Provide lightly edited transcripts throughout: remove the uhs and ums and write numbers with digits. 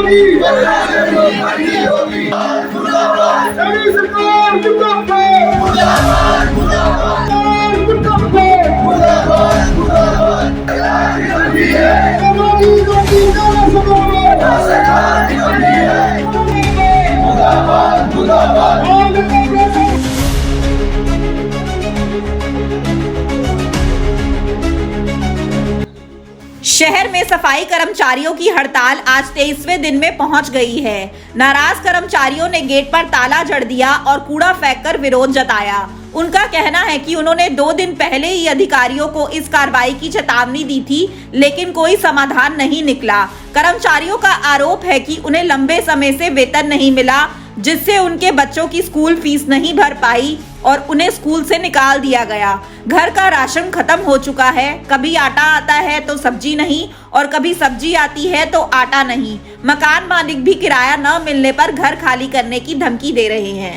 होगी, मोदी सरकार मुर्दाबाद, शहर में सफाई कर्मचारियों की हड़ताल आज 23वें दिन में पहुंच गई है। नाराज कर्मचारियों ने गेट पर ताला जड़ दिया और कूड़ा फेंककर विरोध जताया। उनका कहना है कि उन्होंने 2 दिन पहले ही अधिकारियों को इस कार्रवाई की चेतावनी दी थी, लेकिन कोई समाधान नहीं निकला। कर्मचारियों का आरोप है कि उन्हें लंबे समय से वेतन नहीं मिला, जिससे उनके बच्चों की स्कूल फीस नहीं भर पाई और उन्हें स्कूल से निकाल दिया गया। घर का राशन खत्म हो चुका है, कभी आटा आता है तो सब्जी नहीं और कभी सब्जी आती है तो आटा नहीं। मकान मालिक भी किराया न मिलने पर घर खाली करने की धमकी दे रहे हैं।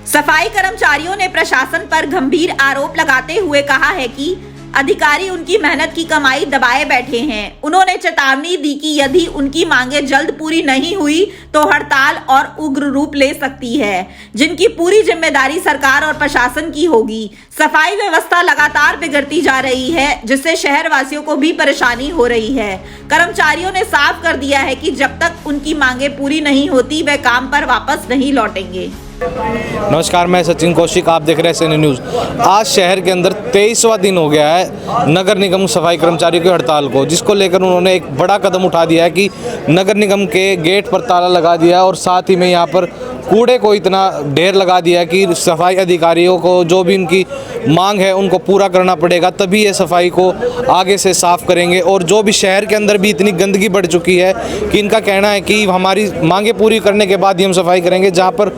सफाई कर्मचारियों ने प्रशासन पर गंभीर आरोप लगाते हुए कहा है कि अधिकारी उनकी मेहनत की कमाई दबाए बैठे हैं। उन्होंने चेतावनी दी कि यदि उनकी मांगे जल्द पूरी नहीं हुई तो हड़ताल और उग्र रूप ले सकती है, जिनकी पूरी जिम्मेदारी सरकार और प्रशासन की होगी। सफाई व्यवस्था लगातार बिगड़ती जा रही है, जिससे शहर वासियों को भी परेशानी हो रही है। कर्मचारियों ने साफ कर दिया है कि जब तक उनकी मांगे पूरी नहीं होती वे काम पर वापस नहीं लौटेंगे। नमस्कार, मैं सचिन कौशिक, आप देख रहे हैं SN न्यूज़। आज शहर के अंदर 23वां दिन हो गया है नगर निगम सफाई कर्मचारियों की हड़ताल को, जिसको लेकर उन्होंने एक बड़ा कदम उठा दिया है कि नगर निगम के गेट पर ताला लगा दिया है और साथ ही में यहाँ पर कूड़े को इतना ढेर लगा दिया है कि सफाई अधिकारियों को जो भी उनकी मांग है उनको पूरा करना पड़ेगा, तभी ये सफाई को आगे से साफ करेंगे। और जो भी शहर के अंदर भी इतनी गंदगी बढ़ चुकी है कि इनका कहना है कि हमारी मांगे पूरी करने के बाद ही हम सफाई करेंगे, जहाँ पर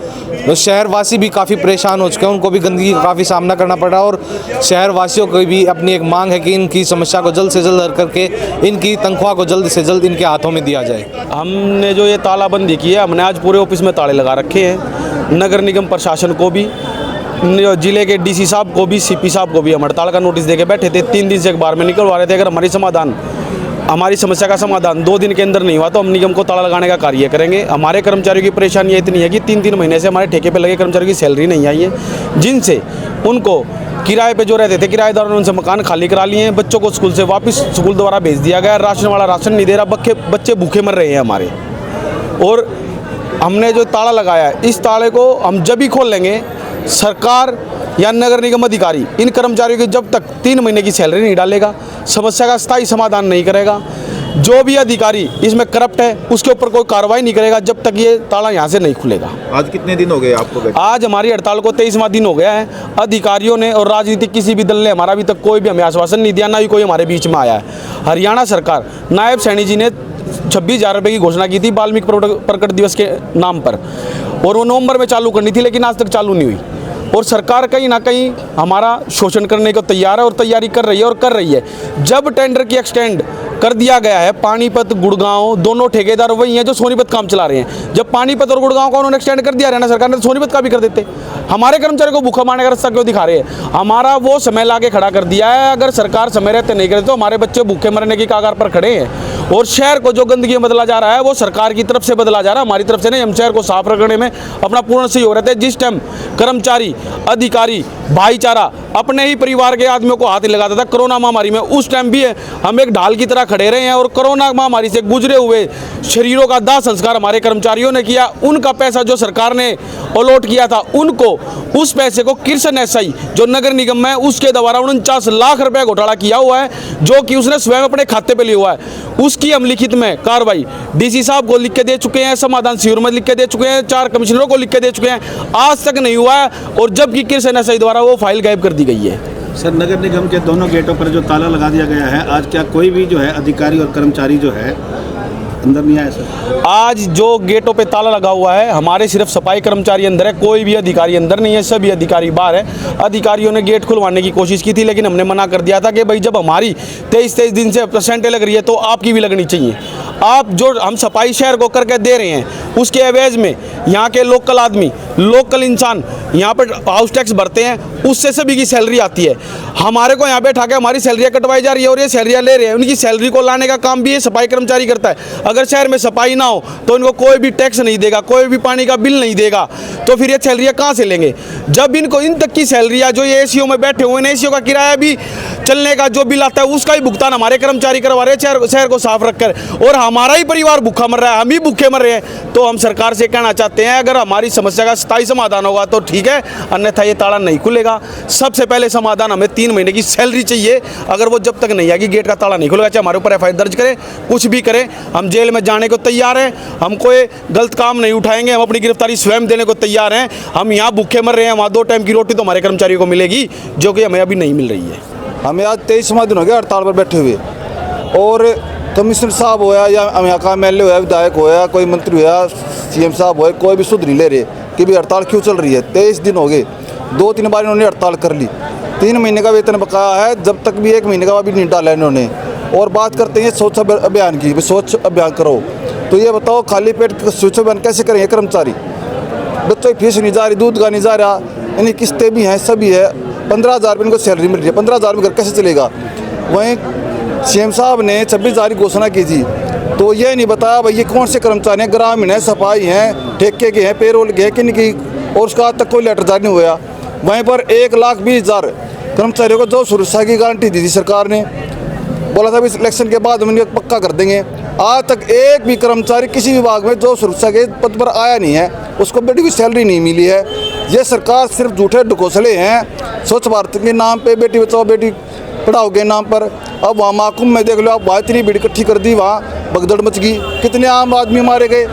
शहरवासी भी काफ़ी परेशान हो चुके हैं, उनको भी गंदगी का काफ़ी सामना करना पड़ा और शहरवासियों को भी अपनी एक मांग है कि इनकी समस्या को जल्द से जल्द हल करके इनकी तनख्वाह को जल्द से जल्द इनके हाथों में दिया जाए। हमने जो ये तालाबंदी की है, हमने आज पूरे ऑफिस में ताले लगा रखे हैं। नगर निगम प्रशासन को भी, जिले के DC साहब को भी, CP साहब को भी हम हड़ताल का नोटिस देके बैठे थे। 3 दिन से अखबार में निकलवा रहे थे अगर हमारी समस्या का समाधान 2 दिन के अंदर नहीं हुआ तो हम निगम को ताला लगाने का कार्य करेंगे। हमारे कर्मचारियों की परेशानी इतनी है कि 3-3 महीने से हमारे ठेके पे लगे कर्मचारियों की सैलरी नहीं आई है, जिनसे उनको किराए पे जो रहते थे किराएदारों ने उनसे मकान खाली करा लिए हैं। बच्चों को स्कूल से वापस स्कूल द्वारा भेज दिया गया। राशन वाला राशन नहीं दे रहा, बच्चे भूखे मर रहे हैं हमारे। और हमने जो ताला लगाया है, इस ताले को हम जब ही खोल लेंगे, सरकार या नगर निगम अधिकारी इन कर्मचारियों की जब तक 3 महीने की सैलरी नहीं डालेगा, समस्या का स्थायी समाधान नहीं करेगा, जो भी अधिकारी इसमें करप्ट है उसके ऊपर कोई कार्रवाई नहीं करेगा, जब तक ये ताला यहाँ से नहीं खुलेगा। आज कितने दिन हो गए आपको? आज हमारी हड़ताल को 23वां दिन हो गया है। अधिकारियों ने और राजनीतिक किसी भी दल ने हमारा अभी तक कोई भी हमें आश्वासन नहीं दिया, ना ही कोई हमारे बीच में आया है। हरियाणा सरकार, नायब सैनी जी ने 26,000 रुपये की घोषणा की थी वाल्मीकि प्रकट दिवस के नाम पर, और वो नवंबर में चालू करनी थी, लेकिन आज तक चालू नहीं हुई। और सरकार कहीं ना कहीं हमारा शोषण करने को तैयार है और तैयारी कर रही है और कर रही है। जब टेंडर की एक्सटेंड कर दिया गया है, पानीपत गुड़गांव दोनों ठेकेदार वही हैं जो सोनीपत काम चला रहे हैं। जब पानीपत और गुड़गांव का उन्होंने एक्सटेंड कर दिया हरियाणा सरकार ने, तो सोनीपत का भी कर देते। हमारे कर्मचारियों को भूखा मारने का रास्ता क्यों दिखा रहे हैं? हमारा वो समय लाके खड़ा कर दिया है। अगर सरकार समय रहते नहीं करे तो हमारे बच्चे भूखे मरने की कगार पर खड़े हैं। और शहर को जो गंदगी में बदला जा रहा है वो सरकार की तरफ से बदला जा रहा है, हमारी तरफ से नहीं। हम शहर को साफ रखने में अपना पूर्ण सहयोग रहता है। जिस टाइम कर्मचारी, अधिकारी, भाईचारा अपने ही परिवार के आदमियों को हाथ लगाता था कोरोना महामारी में, उस टाइम भी हम एक ढाल की तरह खड़े रहे हैं। और कोरोना महामारी से गुजरे हुए शरीरों का दाह संस्कार हमारे कर्मचारियों ने किया। उनका पैसा जो सरकार ने अलॉट किया था, उनको उस पैसे को कृष्ण SI जो नगर निगम में उसके द्वारा 49 लाख रुपए घोटाला किया हुआ है, जो कि उसने स्वयं अपने खाते पे लिया हुआ है। उसकी हम लिखित में कार्रवाई DC साहब को लिख के दे चुके हैं, समाधान शिविर में लिख के दे चुके हैं, 4 कमिश्नरों को लिख के दे चुके हैं, आज तक नहीं हुआ है। और जबकि कृष्ण SI द्वारा वो फाइल गायब कर दी गई है। सर, नगर निगम के दोनों गेटों पर जो ताला लगा दिया गया है, आज क्या कोई भी जो है अधिकारी और कर्मचारी जो है अंदर नहीं आया? सर, आज जो गेटों पे ताला लगा हुआ है, हमारे सिर्फ सफाई कर्मचारी अंदर है, कोई भी अधिकारी अंदर नहीं है, सभी अधिकारी बाहर है। अधिकारियों ने गेट खुलवाने की कोशिश की थी, लेकिन हमने मना कर दिया था कि भाई जब हमारी 23 दिन से परसेंटें लग रही है तो आपकी भी लगनी चाहिए। आप जो हम सफाई शहर को करके दे रहे हैं, उसके एवज में यहाँ के लोकल आदमी, लोकल इंसान यहाँ पर हाउस टैक्स भरते हैं, उससे सभी की सैलरी आती है। हमारे को यहाँ पे उठा के हमारी सैलरियाँ कटवाई जा रही है और ये सैलरियाँ ले रहे हैं। उनकी सैलरी को लाने का काम भी ये सफाई कर्मचारी करता है। अगर शहर में सफाई ना हो तो इनको कोई भी टैक्स नहीं देगा, कोई भी पानी का बिल नहीं देगा, तो फिर ये सैलरियाँ कहाँ से लेंगे? जब इनको इन तक की सैलरियाँ, जो ये एसीओ में बैठे हुए हैं, एसीओ का किराया भी, चलने का जो बिल आता है उसका ही भुगतान हमारे कर्मचारी करवा रहे हैं शहर को साफ रखकर, और हमारा ही परिवार भूखा मर रहा है, हम ही भूखे मर रहे हैं। तो हम सरकार से कहना चाहते हैं, अगर हमारी समस्या का स्थायी समाधान होगा तो ठीक है, अन्यथा ये ताला नहीं खुलेगा। सबसे पहले समाधान हमें 3 महीने की सैलरी चाहिए। अगर वो जब तक नहीं आएगी गेट का ताला नहीं खुलेगा, चाहे हमारे ऊपर एफआईआर दर्ज करें, कुछ भी करें, हम जेल में जाने को तैयार हैं। हम कोई गलत काम नहीं उठाएंगे, हम अपनी गिरफ्तारी स्वयं देने को तैयार हैं। हम यहाँ भूखे मर रहे हैं, वहाँ 2 टाइम की रोटी तो हमारे कर्मचारियों को मिलेगी, जो कि हमें अभी नहीं मिल रही है। हमें आज 23वां दिन हो गया हड़ताल पर बैठे हुए, और कमिश्नर साहब होया या यहाँ का MLA होया, विधायक होया, कोई मंत्री होया, CM साहब होया, कोई भी सुध नहीं ले रहे कि भाई हड़ताल क्यों चल रही है। 23 दिन हो गए, 2-3 बार इन्होंने हड़ताल कर ली, 3 महीने का वेतन बकाया है, जब तक भी 1 महीने का भी नहीं डाला इन्होंने। और बात करते हैं स्वच्छ अभियान की, स्वच्छ अभियान करो, तो ये बताओ खाली पेट स्वच्छ अभियान कैसे करेंगे कर्मचारी? बच्चों की फीस नहीं जा रही, दूध का नहीं जा रहा, इन्हीं किस्तें भी हैं, सभी है। 15,000 रुपये इनको सैलरी मिल रही है, 15,000 में घर कैसे चलेगा? वहीं CM साहब ने 26,000 की घोषणा की थी, तो ये नहीं बताया भाई ये कौन से कर्मचारी हैं, ग्रामीण हैं, सफाई हैं, ठेके के हैं, पेरोल के हैं, किन की, और उसका आज तक कोई लेटर जारी नहीं हुआ। वहीं पर 1,20,000 कर्मचारियों को जो सुरक्षा की गारंटी दी थी सरकार ने, बोला था इस इलेक्शन के बाद हम इनको पक्का कर देंगे। आज तक एक भी कर्मचारी किसी विभाग में जो सुरक्षा के पद पर आया नहीं है, उसको बेटी की सैलरी नहीं मिली है। ये सरकार सिर्फ झूठे ढकोसले हैं, स्वच्छ भारत के नाम पे, बेटी बचाओ बेटी पढ़ाओ के नाम पर। अब वहाँ महाकुंभ में देख लो आप, वहाँ इतनी भीड़ इकट्ठी कर दी, वहाँ भगदड़ मच गई, कितने आम आदमी मारे गए,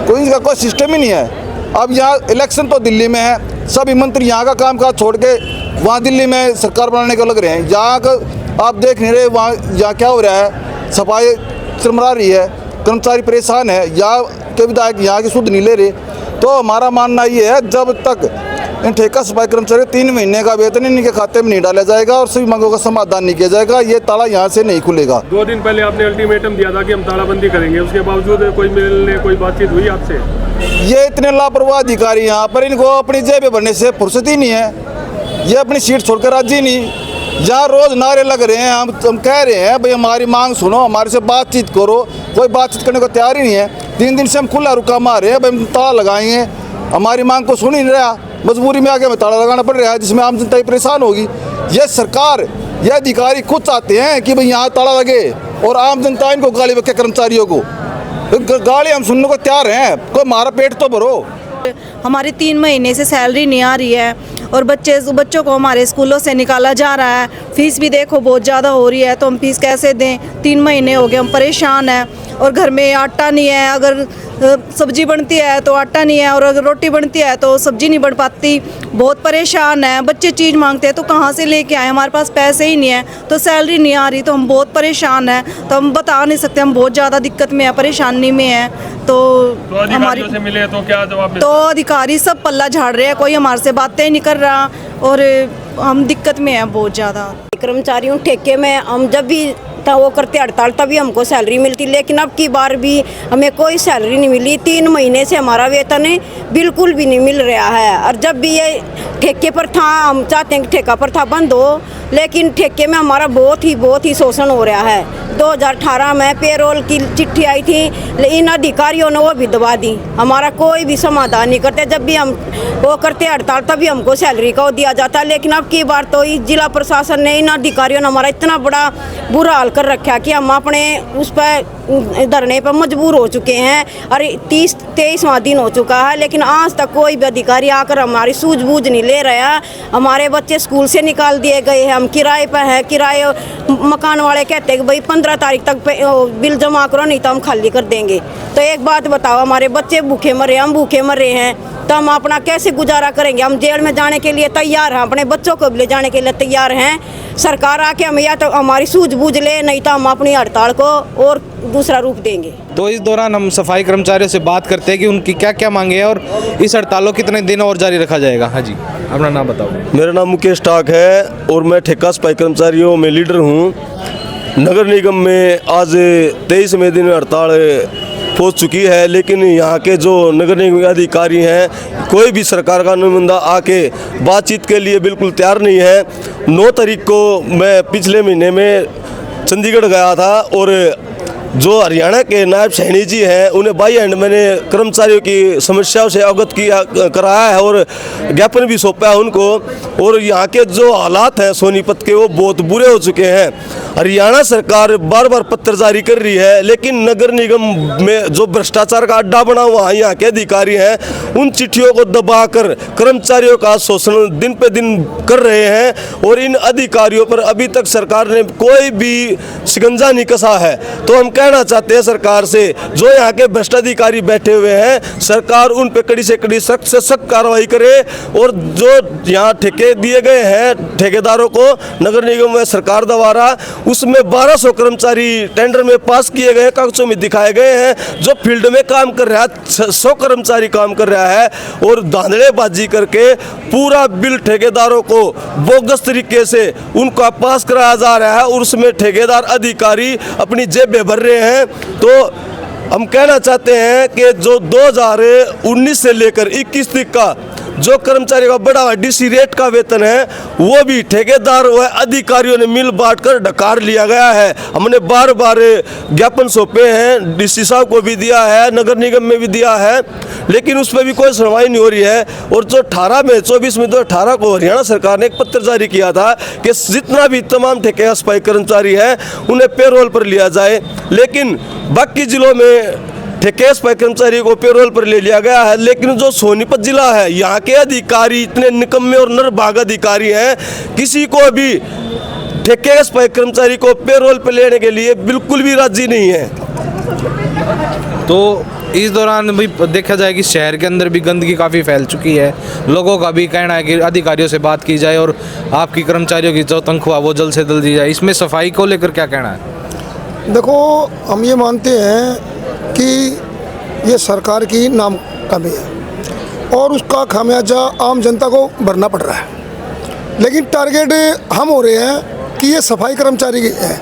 कोई इसका कोई सिस्टम ही नहीं है। अब यहाँ इलेक्शन तो दिल्ली में है, सभी मंत्री यहाँ का काम काज छोड़ के वहाँ दिल्ली में सरकार बनाने को लग रहे हैं। यहाँ का आप देख नहीं रहे, वहाँ यहाँ क्या हो रहा है, सफाई चरमरा रही है, कर्मचारी परेशान है, यहाँ के विधायक यहाँ की सुध नहीं ले रहे। तो हमारा मानना ये है, जब तक इन ठेका सफाई कर्मचारी 3 महीने का वेतन इनके खाते में नहीं डाला जाएगा और सभी मांगों का समाधान नहीं किया जाएगा, ये ताला यहाँ से नहीं खुलेगा। 2 दिन पहले आपने अल्टीमेटम दिया था कि हम तालाबंदी करेंगे, उसके बावजूद कोई मिलने कोई बातचीत हुई आपसे? ये इतने लापरवाह अधिकारी यहाँ पर, इनको अपनी जेब भरने से फुर्सत ही नहीं है, ये अपनी सीट छोड़कर राजी नहीं। यहाँ रोज नारे लग रहे हैं, हम कह रहे हैं भाई हमारी मांग सुनो, हमारे से बातचीत करो, कोई बातचीत करने को तैयार ही नहीं है। 3 दिन से हम खुला रुका मार रहे हैं, भाई हम ताला लगाएंगे, हमारी मांग को सुन ही नहीं रहा, मजबूरी में आगे हमें ताला लगाना पड़ रहा है, जिसमें आम जनता ही परेशान होगी। ये सरकार, ये अधिकारी खुद चाहते हैं कि भाई यहाँ ताला लगे, और आम जनता इनको गाली बके, कर्मचारियों को गाली हम सुनने को तैयार हैं, कोई हमारा पेट तो भरो। हमारी 3 महीने से सैलरी नहीं आ रही है, और बच्चों को हमारे स्कूलों से निकाला जा रहा है। फीस भी देखो बहुत ज़्यादा हो रही है, तो हम फीस कैसे दें? 3 महीने हो गए, हम परेशान हैं। और घर में आटा नहीं है, अगर सब्जी बनती है तो आटा नहीं है, और अगर रोटी बनती है तो सब्जी नहीं बन पाती। बहुत परेशान है, बच्चे चीज़ मांगते हैं तो कहाँ से लेके आए? हमारे पास पैसे ही नहीं है, तो सैलरी नहीं आ रही, तो हम बहुत परेशान हैं। तो हम बता नहीं सकते, हम बहुत ज़्यादा दिक्कत में है, परेशानी में है। तो हमारी से मिले तो क्या जवाब? तो अधिकारी सब पल्ला झाड़ रहे हैं, कोई हमारे से बातें नहीं कर रहा, और हम दिक्कत में हैं बहुत ज़्यादा। कर्मचारियों ठेके में हम जब भी वो करते हड़ताल तभी हमको सैलरी मिलती, लेकिन अब की बार भी हमें कोई सैलरी नहीं मिली। 3 महीने से हमारा वेतन बिल्कुल भी नहीं मिल रहा है। और जब भी ये ठेके पर था, हम चाहते हैं कि ठेका पर था बंद हो, लेकिन ठेके में हमारा बहुत ही शोषण हो रहा है। 2018 में पेरोल की चिट्ठी आई थी, लेकिन अधिकारियों ने वो भी दबा दी, हमारा कोई भी समाधान नहीं करते। जब भी हम वो करते हड़ताल तभी हमको सैलरी का वो दिया जाता है, लेकिन अब की बार तो जिला प्रशासन ने, इन अधिकारियों ने हमारा इतना बड़ा बुरा हाल कर रखा कि हम अपने उस पर धरने पर मजबूर हो चुके हैं। और 23वां दिन हो चुका है, लेकिन आज तक कोई भी अधिकारी आकर हमारी सूझबूझ नहीं ले रहा। हमारे बच्चे स्कूल से निकाल दिए गए हैं, हम किराए पर हैं, किराए मकान वाले कहते हैं कि भाई 15 तारीख तक बिल जमा करो, नहीं तो हम खाली कर देंगे। तो एक बात बताओ, हमारे बच्चे भूखे मरे, हम भूखे मर रहे हैं, तो हम अपना कैसे गुजारा करेंगे? हम जेल में जाने के लिए तैयार हैं, अपने बच्चों को भी ले जाने के लिए तैयार हैं। सरकार आके हम या तो हमारी सूझबूझ ले, नहीं तो हम अपनी हड़ताल को और दूसरा रूप देंगे। तो इस दौरान हम सफाई कर्मचारियों से बात करते हैं कि उनकी क्या क्या मांगे हैं और इस हड़ताल को कितने दिन और जारी रखा जाएगा। हाँ जी, अपना नाम बताओ। मेरा नाम मुकेश ठाक है और मैं ठेका सफाई कर्मचारियों में लीडर हूँ। नगर निगम में आज 23वें दिन हड़ताल पहुंच चुकी है, लेकिन यहाँ के जो नगर निगम के अधिकारी हैं, कोई भी सरकार का नुमाइंदा आके बातचीत के लिए बिल्कुल तैयार नहीं है। 9 तारीख को मैं पिछले महीने में चंडीगढ़ गया था और जो हरियाणा के नायब सैनी जी हैं उन्हें बाई हैंड मैंने कर्मचारियों की समस्याओं से अवगत किया कराया है और ज्ञापन भी सौंपा है उनको। और यहाँ के जो हालात हैं सोनीपत के, वो बहुत बुरे हो चुके हैं। हरियाणा सरकार बार बार पत्र जारी कर रही है, लेकिन नगर निगम में जो भ्रष्टाचार का अड्डा बना हुआ है, यहाँ के अधिकारी हैं उन चिट्ठियों को दबाकर कर्मचारियों का शोषण दिन पे दिन कर रहे हैं और इन अधिकारियों पर अभी तक सरकार ने कोई भी शिकंजा नहीं कसा है। तो हम कहना चाहते हैं सरकार से, जो यहाँ के भ्रष्टाधिकारी बैठे हुए हैं, सरकार उन पे कड़ी से कड़ी सख्त से सख्त कार्रवाई करे और जो यहाँ ठेके दिए गए हैं ठेकेदारों को नगर निगम में सरकार द्वारा, उसमें 1200 कर्मचारी टेंडर में पास किए गए, कागजों में दिखाए गए हैं। जो फील्ड में काम कर रहा है 100 कर्मचारी काम कर रहा है और धांधलेबाजी करके पूरा बिल ठेकेदारों को बोगस तरीके से उनका पास कराया जा रहा है और उसमें ठेकेदार अधिकारी अपनी जेबें भर रहे हैं। तो हम कहना चाहते हैं कि जो 2019 से लेकर 21 तक का जो कर्मचारियों का बड़ा हुआ डीसी रेट का वेतन है, वो भी ठेकेदार व अधिकारियों ने मिल बांट कर ढकार लिया गया है। हमने बार बार ज्ञापन सौंपे हैं, डीसी साहब को भी दिया है, नगर निगम में भी दिया है, लेकिन उस पर भी कोई सुनवाई नहीं हो रही है। और जो 24 में 2018 को हरियाणा सरकार ने एक पत्र जारी किया था कि जितना भी तमाम ठेके सफाई कर्मचारी हैं उन्हें पेरोल पर लिया जाए, लेकिन बाकी जिलों में ठेके सफाई कर्मचारी को पेरोल पर ले लिया गया है। लेकिन जो सोनीपत जिला है, यहाँ के अधिकारी इतने निकम्मे और नरभाग अधिकारी हैं, किसी को भी ठेके सफाई कर्मचारी को पेरोल पर लेने के लिए बिल्कुल भी राजी नहीं है। तो इस दौरान भी देखा जाए कि शहर के अंदर भी गंदगी काफ़ी फैल चुकी है। लोगों का भी कहना है कि अधिकारियों से बात की जाए और आपकी कर्मचारियों की जो तनख्वाह वो जल्द से जल्द दी जाए। इसमें सफाई को लेकर क्या कहना है? देखो, हम ये मानते हैं कि ये सरकार की नाकामी है और उसका खामियाजा आम जनता को भरना पड़ रहा है, लेकिन टारगेट हम हो रहे हैं कि ये सफाई कर्मचारी है।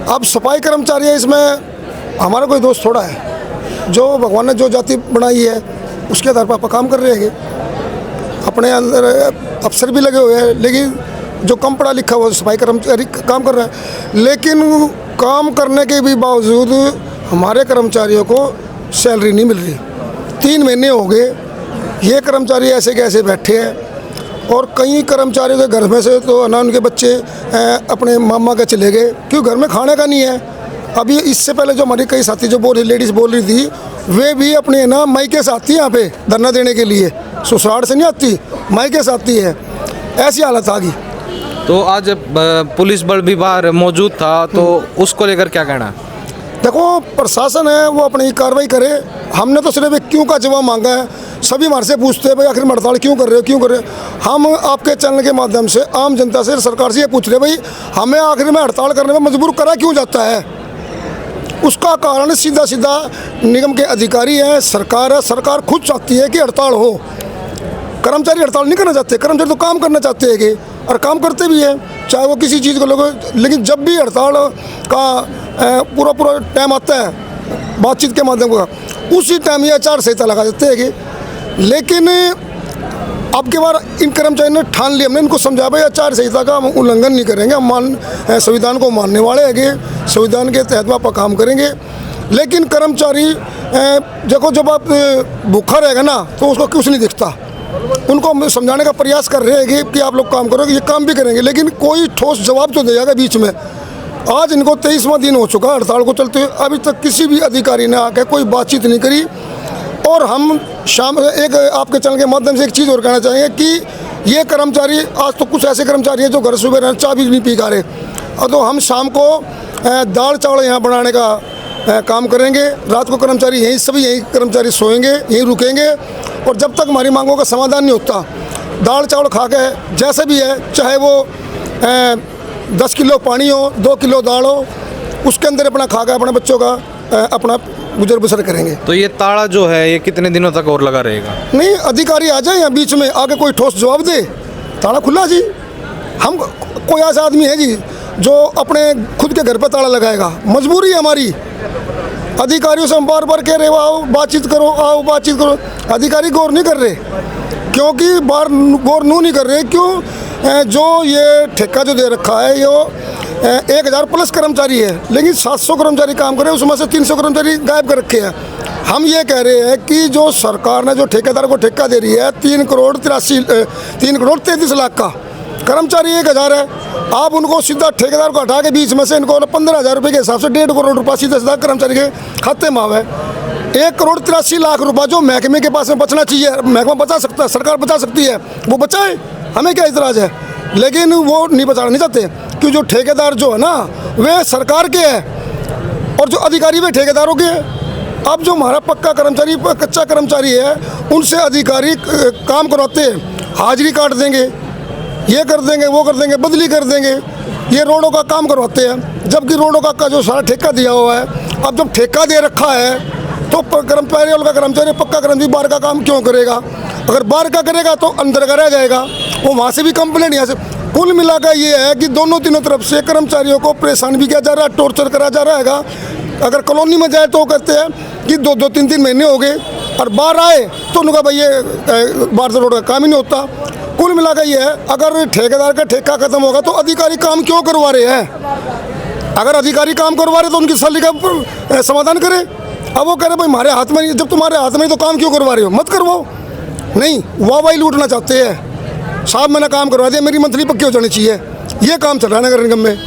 अब सफाई कर्मचारी है, इसमें हमारा कोई दोस्त थोड़ा है। जो भगवान ने जो जाति बनाई है उसके आधार पर आप काम कर रहे हैं। अपने अंदर अफसर भी लगे हुए हैं, लेकिन जो कम पढ़ा लिखा हुआ सफाई कर्मचारी काम कर रहा है, लेकिन काम करने के भी बावजूद हमारे कर्मचारियों को सैलरी नहीं मिल रही। 3 महीने हो गए ये कर्मचारी ऐसे कैसे बैठे हैं। और कई कर्मचारियों के घर में से तो ना उनके बच्चे अपने मामा के चले गए, क्यों घर में खाने का नहीं है। अभी इससे पहले जो हमारी कई साथी जो लेडीज़ बोल रही थी, वे भी अपने ना मायके से आती है यहाँ पे धरना देने के लिए, ससुराल से नहीं आती, मायके से आती है। ऐसी हालत आ गई। तो आज पुलिस बल भी बाहर मौजूद था, तो उसको लेकर क्या कहना है? देखो, प्रशासन है वो अपनी कार्रवाई करे। हमने तो सिर्फ एक क्यों का जवाब मांगा है। सभी हमारे से पूछते हैं भाई आखिर में हड़ताल क्यों कर रहे हो, क्यों कर रहे हो। हम आपके चैनल के माध्यम से आम जनता से, सरकार से ये पूछ रहे हैं भाई हमें आखिर में हड़ताल करने में मजबूर करा क्यों जाता है। उसका कारण सीधा सीधा निगम के अधिकारी हैं, सरकार है। सरकार खुद चाहती है कि हड़ताल हो। कर्मचारी हड़ताल नहीं करना चाहते, कर्मचारी तो काम करना चाहते हैं कि, और काम करते भी हैं, चाहे वो किसी चीज़ को लोग। लेकिन जब भी हड़ताल का पूरा टाइम आता है बातचीत के माध्यम का, उसी टाइम ये आचार संहिता लगा देते हैं कि। लेकिन अब के बार इन कर्मचारियों ने ठान लिया, हमने इनको समझा भाई आचार संहिता का हम उल्लंघन नहीं करेंगे, हम संविधान को मानने वाले हैं कि संविधान के तहत आप काम करेंगे। लेकिन कर्मचारी देखो, जब आप भूखा रहेगा ना तो उसको कुछ नहीं दिखता। उनको हम समझाने का प्रयास कर रहे हैं कि आप लोग काम करोगे, ये काम भी करेंगे, लेकिन कोई ठोस जवाब तो देगा बीच में। आज इनको 23वां दिन हो चुका हड़ताल को चलते हुए, अभी तक किसी भी अधिकारी ने आकर कोई बातचीत नहीं करी। और हम शाम एक आपके चैनल के माध्यम से एक चीज़ और कहना चाहेंगे कि ये कर्मचारी, आज तो कुछ ऐसे कर्मचारी हैं जो घर सुबह चाय भी नहीं पी खा रहे, और तो हम शाम को दाल चावल यहाँ बनाने का काम करेंगे। रात को कर्मचारी यहीं, सभी यहीं कर्मचारी सोएंगे, यहीं रुकेंगे, और जब तक हमारी मांगों का समाधान नहीं होता, दाल चावल खा के जैसे भी है, चाहे वो 10 किलो पानी हो, 2 किलो दाल हो, उसके अंदर अपना खा के अपने बच्चों का अपना गुजर बसर करेंगे। तो ये ताला जो है ये कितने दिनों तक और लगा रहेगा? नहीं, अधिकारी आ जाए यहाँ बीच में, आगे कोई ठोस जवाब दे। ताला खुला जी, हम कोई ऐसा आदमी है जी जो अपने खुद के घर पर ताला लगाएगा? मजबूरी है हमारी। अधिकारियों से हम बार बार कह रहे हो आओ बातचीत करो, आओ बातचीत करो, अधिकारी गौर नहीं कर रहे। क्योंकि बार गौर नहीं कर रहे, क्यों? जो ये ठेका जो दे रखा है ये 1000 प्लस कर्मचारी है, लेकिन 700 कर्मचारी काम कर रहे हैं, उसमें से 300 कर्मचारी गायब कर रखे हैं। हम ये कह रहे हैं कि जो सरकार ने जो ठेकेदार को ठेका दे रही है 3 करोड़ 33 लाख का, कर्मचारी 1000 है, आप उनको सीधा ठेकेदार को हटा के बीच में से इनको 15,000 रुपये के हिसाब से 1.5 करोड़ रुपये सीधा सीधा कर्मचारी के खाते में आवे। 1 करोड़ 83 लाख रुपये जो महकमे के पास में बचना चाहिए, महकमा बचा सकता है, सरकार बचा सकती है, वो बचाए, हमें क्या इतराज़ है। लेकिन वो नहीं बचाना नहीं चाहते, क्योंकि जो ठेकेदार जो है ना वे सरकार के हैं और जो अधिकारी वे ठेकेदारों के हैं। अब जो हमारा पक्का कर्मचारी कच्चा कर्मचारी है उनसे अधिकारी काम करवाते हैं, हाजिरी काट देंगे, ये कर देंगे, वो कर देंगे, बदली कर देंगे, ये रोडों का काम करवाते हैं, जबकि रोडों का जो सारा ठेका दिया हुआ है। अब जब ठेका दे रखा है तो कर्मचारी वाला कर्मचारी पक्का कर्मचारी बाहर का काम क्यों करेगा? अगर बाहर का करेगा तो अंदर का रह जाएगा, वो वहाँ से भी कंप्लेंट यहाँ से। कुल मिलाकर ये है कि दोनों तीनों तरफ से कर्मचारियों को परेशान भी किया जा रहा है, टॉर्चर करा जा रहा है। अगर कॉलोनी में जाए तो कहते हैं कि 2-3 महीने हो गए, और बाहर आए तो उनका भाई ये बाहर से रोड का काम ही नहीं होता। कुल मिलाकर ये है, अगर ठेकेदार का ठेका खत्म होगा तो अधिकारी काम क्यों करवा रहे हैं? अगर अधिकारी काम करवा रहे तो उनकी सैलरी का समाधान करें। अब वो कह रहे भाई हमारे हाथ में नहीं, जब तुम्हारे हाथ में तो काम क्यों करवा रहे हो? मत करवाओ। नहीं, वाहवाही लूटना चाहते हैं, साहब मैंने काम करवा दिया, मेरी मंथली पक्की हो जानी चाहिए, ये काम चल रहा है नगर निगम में।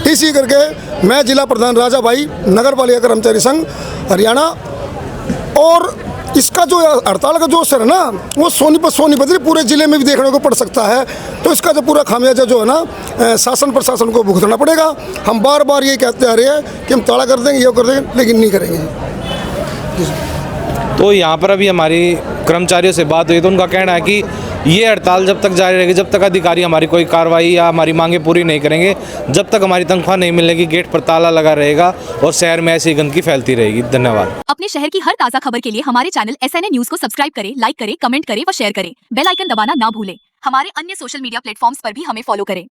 इसी करके मैं जिला प्रधान राजा भाई नगर पालिका कर्मचारी संघ हरियाणा, और इसका जो हड़ताल का जो असर है ना वो सोनीपत नहीं पूरे जिले में भी देखने को पड़ सकता है। तो इसका जो पूरा खामियाजा जो है ना शासन प्रशासन को भुगतना पड़ेगा। हम बार बार ये कहते आ रहे हैं कि हम ताड़ा कर देंगे, ये कर देंगे, लेकिन नहीं करेंगे। तो यहाँ पर अभी हमारी कर्मचारियों से बात हुई तो उनका कहना है कि ये हड़ताल जब तक जारी रहेगी, जब तक अधिकारी हमारी कोई कार्रवाई या हमारी मांगे पूरी नहीं करेंगे, जब तक हमारी तनख्वाह नहीं मिलेगी, गेट पर ताला लगा रहेगा और शहर में ऐसी गंदगी फैलती रहेगी। धन्यवाद। अपने शहर की हर ताज़ा खबर के लिए हमारे चैनल SNA न्यूज़ को सब्सक्राइब करें, लाइक करें, कमेंट करें व शेयर करें। बेल आइकन दबाना ना भूलें। हमारे अन्य सोशल मीडिया प्लेटफॉर्म्स पर भी हमें फॉलो करें।